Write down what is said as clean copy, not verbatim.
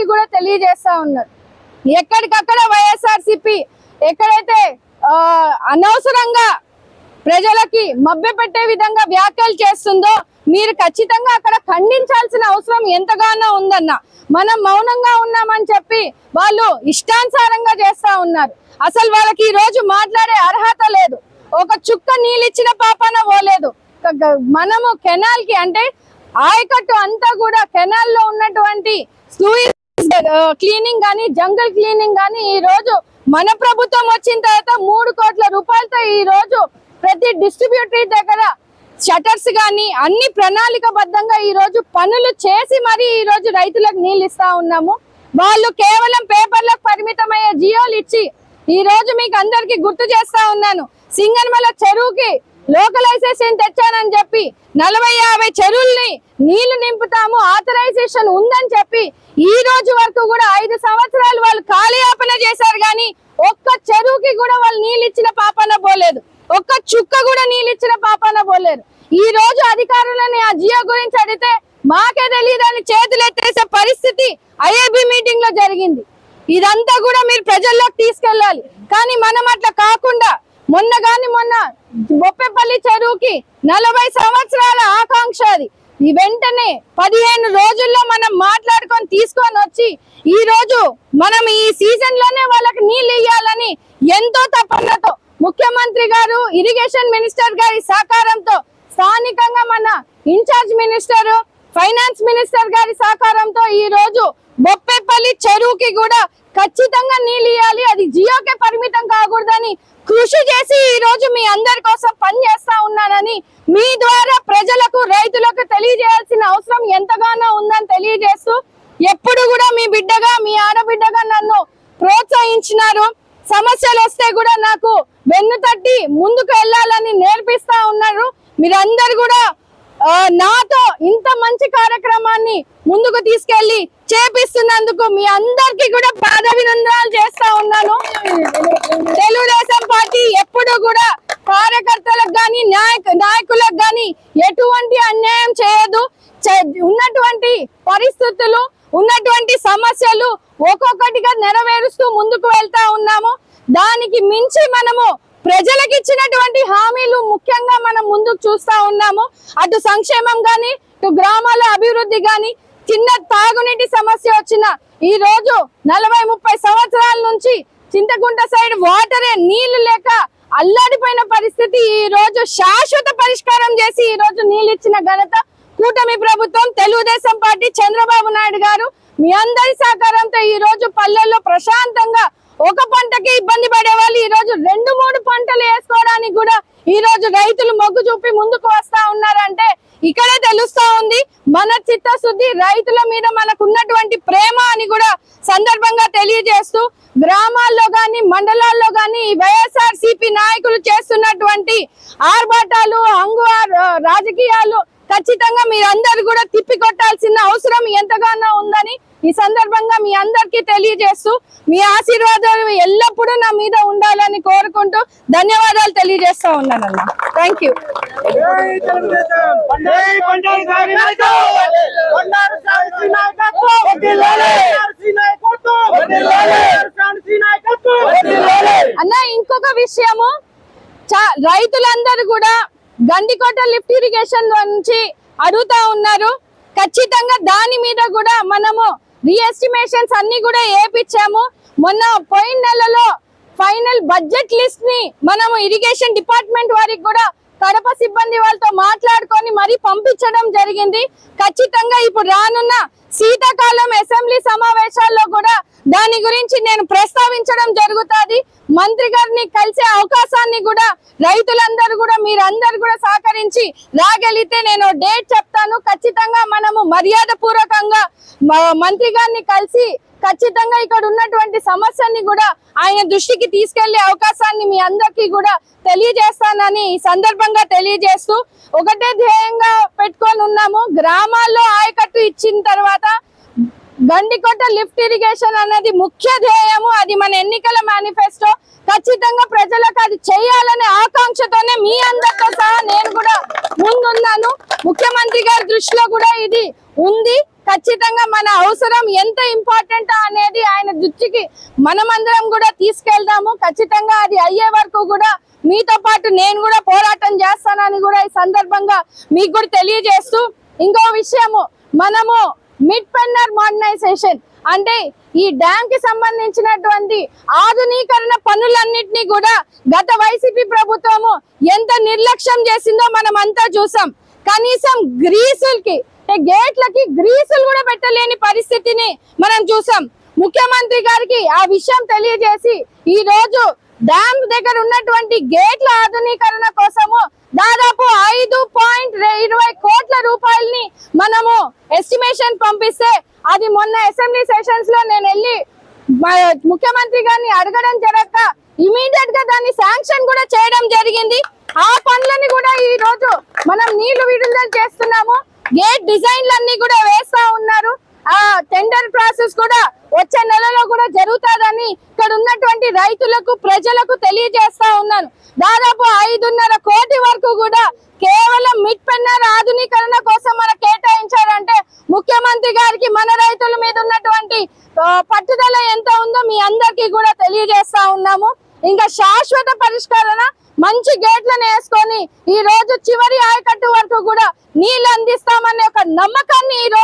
అందరికీ కూడా తెలియజేస్తా ఉన్నారు. ఎక్కడికక్కడ వైఎస్ఆర్సీపీ ఎక్కడైతే అనవసరంగా ప్రజలకి మభ్యపెట్టే విధంగా వ్యాఖ్యలు చేస్తుందో మీరు ఖచ్చితంగా అక్కడ ఖండించాల్సిన అవసరం ఎంతగానో ఉందన్న. మనం మౌనంగా ఉన్నామని చెప్పి వాళ్ళు ఇష్టానుసారంగా చేస్తా ఉన్నారు. అసలు వాళ్ళకి ఈ రోజు మాట్లాడే అర్హత లేదు. ఒక చుక్క నీళ్ళు ఇచ్చిన పాపాన పోలేదు. మనము కెనాల్ కి అంటే ఆయకట్టు అంతా కూడా కెనాల్ లో ఉన్నటువంటి స్లూయిస్ క్లీనింగ్ గానీ జంగల్ క్లీనింగ్ గానీ ఈ రోజు మన ప్రభుత్వం వచ్చిన తర్వాత 3 కోట్ల రూపాయలతో ఈ రోజు ప్రతి డిస్ట్రిబ్యూటరీ దగ్గర షటర్స్ గానీ అన్ని ప్రణాళికబద్ధంగా ఈ రోజు పనులు చేసి మరి ఈ రోజు రైతులకు నీళ్ళు ఇస్తా ఉన్నాము. వాళ్ళు కేవలం పేపర్లకు పరిమితమయ్యే జియోలు ఇచ్చి ఈ రోజు మీకు అందరికి గుర్తు చేస్తా ఉన్నాను. సింగనమల చెరువుకి లోకలైజేషన్ తెచ్చానని చెప్పి 40-50 చెరువుల్ని నీళ్లు నింపుతాము ఆథరైజేషన్ ఉందని చెప్పి ఈ రోజు వరకు కూడా 5 సంవత్సరాలు వాళ్ళు కాలయాపన చేశారు. కానీ ఒక్క చెరువుకి కూడా వాళ్ళు నీళ్ళు ఇచ్చిన పాపన పోలేదు. ఒక్క చుక్క కూడా నీళ్ళు ఇచ్చిన పాపన పోలేరు. ఈ రోజు అధికారులని ఆ జియో గురించి అడిగితే మాకే తెలియదని చేతులెత్తేసే పరిస్థితి ఐఏబీ మీటింగ్ లో జరిగింది. ఇదంతా కూడా మీరు ప్రజల్లోకి తీసుకెళ్ళాలి. కానీ మనం అట్లా కాకుండా మొన్న బొప్పెపల్లి చెరువుకి 40 సంవత్సరాల ఆకాంక్ష అది. ఈ వెంటనే 15 రోజుల్లో మనం మాట్లాడుకొని తీసుకొని వచ్చి ఈ రోజు మనం ఈ సీజన్ లోనే వాళ్ళకి నీళ్ళు ఇయ్యాలని ఎంతో తపనతో ముఖ్యమంత్రి గారు ఇరిగేషన్ మినిస్టర్ గారి సహకారంతో స్థానికంగా మన ఇన్ఛార్జ్ మినిస్టర్ ఫైనాన్స్ మినిస్టర్ గారి సహకారంతో ఈ రోజు బొప్పెపల్లి చెరువుకి కూడా ఖచ్చితంగా నీళ్ళు ఇవ్వాలి. అది జియోకే పరిమితం కాకూడదని కృషి చేసి ఈ రోజు మీ అందరి కోసం పనిచేస్తా ఉన్నానని మీ ద్వారా ప్రజలకు రైతులకు తెలియజేయాల్సిన అవసరం ఎంతగానో ఉందని తెలియజేస్తూ ఎప్పుడు కూడా మీ బిడ్డగా మీ ఆడబిడ్డగా నన్ను ప్రోత్సహించినారు. సమస్యలు వస్తే కూడా నాకు వెన్ను తట్టి ముందుకు వెళ్ళాలని నేర్పిస్తా ఉన్నారు. మీరందరూ కూడా నాతో ఇంత మంచి కార్యక్రమాన్ని ముందుకు తీసుకెళ్లి చేపిస్తున్నందుకు మీ అందరికీ కూడా పాదాభినందనాలు చేస్తా ఉన్నాను. తెలుగుదేశం పార్టీ ఎప్పుడు కూడా కార్యకర్తలకు గాని నాయకులకు గాని ఎటువంటి అన్యాయం చేయదు. ఉన్నటువంటి పరిస్థితులు ఉన్నటువంటి సమస్యలు ఒక్కొక్కటిగా నెరవేరుస్తూ ముందుకు వెళ్తా ఉన్నాము. దానికి మించి మనము ప్రజలకు ఇచ్చినటువంటి హామీలు ముఖ్యంగా మనం ముందుకు చూస్తా ఉన్నాము. అటు సంక్షేమం గాని ఇటు గ్రామాల అభివృద్ధి గాని చిన్న తాగునీటి సమస్య వచ్చిన ఈ రోజు 40-30 సంవత్సరాల నుంచి చింతకుంట సైడ్ వాటరే నీళ్లు లేక అల్లాడిపోయిన పరిస్థితి ఈ రోజు శాశ్వత పరిష్కారం చేసి ఈ రోజు నీళ్ళు ఇచ్చిన ఘనత కూటమి ప్రభుత్వం తెలుగుదేశం పార్టీ చంద్రబాబు నాయుడు గారు మీ అందరి సహకారంతో ఈ రోజు పల్లెల్లో ప్రశాంతంగా ఒక పంటకి ఇబ్బంది పడే వాళ్ళు ఈ రోజు 2-3 పంటలు వేసుకోవడానికి కూడా ఈ రోజు రైతులు మొగ్గు చూపి ముందుకు వస్తా ఉన్నారంటే ఇక్కడే తెలుస్తా ఉంది మన చిత్తశుద్ధి రైతుల మీద మనకు ఉన్నటువంటి ప్రేమ అని కూడా సందర్భంగా తెలియజేస్తూ గ్రామాల్లో గాని మండలాల్లో గాని వైఎస్ఆర్సీపీ నాయకులు చేస్తున్నటువంటి ఆర్భాటాలు రాజకీయాలు ఖచ్చితంగా మీరందరూ కూడా తిప్పికొట్టాల్సిన అవసరం ఎంతగానో ఉందని ఈ సందర్భంగా మీ అందరికీ తెలియజేస్తూ మీ ఆశీర్వాదాలు ఎల్లప్పుడూ నా మీద ఉండాలని కోరుకుంటూ ధన్యవాదాలు తెలియజేస్తా ఉన్నానన్న. Thank you. అన్న ఇంకొక విషయము రైతులందరూ కూడా గండికోట లిఫ్ట్ ఇరిగేషన్ నుంచి అడుగుతా ఉన్నారు. ఖచ్చితంగా దాని మీద కూడా మనము రీఎస్టిమేషన్స్ అన్ని కూడా ఏపించాము. మొన్న పోయిన నెలలో ఫైనల్ బడ్జెట్ లిస్ట్ ని మనము ఇరిగేషన్ డిపార్ట్మెంట్ వారికి కూడా కడప సిబ్బంది వాళ్ళతో మాట్లాడుకొని మరి పంపించడం జరిగింది. ఖచ్చితంగా ఇప్పుడు రానున్న శీతాకాలం అసెంబ్లీ సమావేశాల్లో కూడా దాని గురించి నేను ప్రస్తావించడం జరుగుతుంది. మంత్రి గారిని కలిసే అవకాశాన్ని కూడా రైతులందరూ కూడా మీరందరూ కూడా సహకరించి రాగలిగితే నేను డేట్ చెప్తాను. ఖచ్చితంగా మనము మర్యాద పూర్వకంగా మంత్రి గారిని కలిసి ఖచ్చితంగా ఇక్కడ ఉన్నటువంటి సమస్యని కూడా ఆయన దృష్టికి తీసుకెళ్లే అవకాశాన్ని మీ అందరికీ కూడా తెలియజేస్తానని ఈ సందర్భంగా తెలియజేస్తూ ఒకటే ధ్యేయంగా పెట్టుకొని ఉన్నాము. గ్రామాల్లో ఆయకట్టు ఇచ్చిన తర్వాత గండికోట లిఫ్ట్ ఇరిగేషన్ అనేది ముఖ్య ధ్యేయము. అది మన ఎన్నికల మేనిఫెస్టో. ఖచ్చితంగా ప్రజలకు అది చేయాలనే ఆకాంక్షతోనే మీ అందరితో సహా నేను కూడా ముందున్నాను. ముఖ్యమంత్రి గారి దృష్టిలో కూడా ఇది ఉంది. ఖచ్చితంగా మన అవసరం ఎంత ఇంపార్టెంట్ దృష్టికి మనమందరం కూడా తీసుకెళ్దాము. ఖచ్చితంగా అది అయ్యే వరకు కూడా మీతో పాటు నేను కూడా పోరాటం చేస్తానని కూడా ఈ సందర్భంగా మీకు కూడా తెలియజేస్తూ, ఇంకో విషయము, మనము మిడ్ పెన్నర్ మోడర్నైజేషన్ అంటే ఈ డ్యామ్ కి సంబంధించినటువంటి ఆధునీకరణ పనులన్నింటినీ కూడా గత వైసీపీ ప్రభుత్వము ఎంత నిర్లక్ష్యం చేసిందో మనం అంతా చూసాం. కనీసం గ్రీసులకి గేట్లకి గ్రీసులు కూడా పెట్టలేని పరిస్థితిని మనం చూసాం. ముఖ్యమంత్రి గారికి ఆ విషయం తెలియజేసి ఈ రోజు డ్యామ్ దగ్గర ఉన్నటువంటి గేట్ల ఆధునీకరణ కోసము దాదాపు 5.20 కోట్ల రూపాయలని మనము ఎస్టిమేషన్ పంపిస్తే, అది మొన్న అసెంబ్లీ సెషన్స్ లో నేను వెళ్ళి ముఖ్యమంత్రి గారిని అడగడం జరగక ఇమీడియట్ గా దాన్ని శాంక్షన్ కూడా చేయడం జరిగింది. ఆ పనులని కూడా ఈ రోజు మనం నీళ్లు విడుదల చేస్తున్నాము. గేట్ డిజైన్లన్నీ కూడా వేస్తా ఉన్నారు. ఆ టెండర్ ప్రాసెస్ కూడా వచ్చే నెలలో కూడా జరుగుతుందని ఇక్కడ ఉన్నటువంటి రైతులకు ప్రజలకు తెలియజేస్తా ఉన్నాను. దాదాపు 5.5 కోటి వరకు కూడా కేవలం మిడ్ పెన్నర్ ఆధునీకరణ కోసం మనకు కేటాయించారంటే ముఖ్యమంత్రి గారికి మన రైతుల మీద ఉన్నటువంటి పట్టుదల ఎంత ఉందో మీ అందరికీ కూడా తెలియజేస్తా ఉన్నాము. ఇంకా శాశ్వత పరిష్కరణ మంచి గేట్లను వేసుకొని ఈ రోజు చివరి ఆయకట్టు వరకు కూడా నీళ్లు అందిస్తామనే ఒక నమ్మకాన్ని ఈ రోజు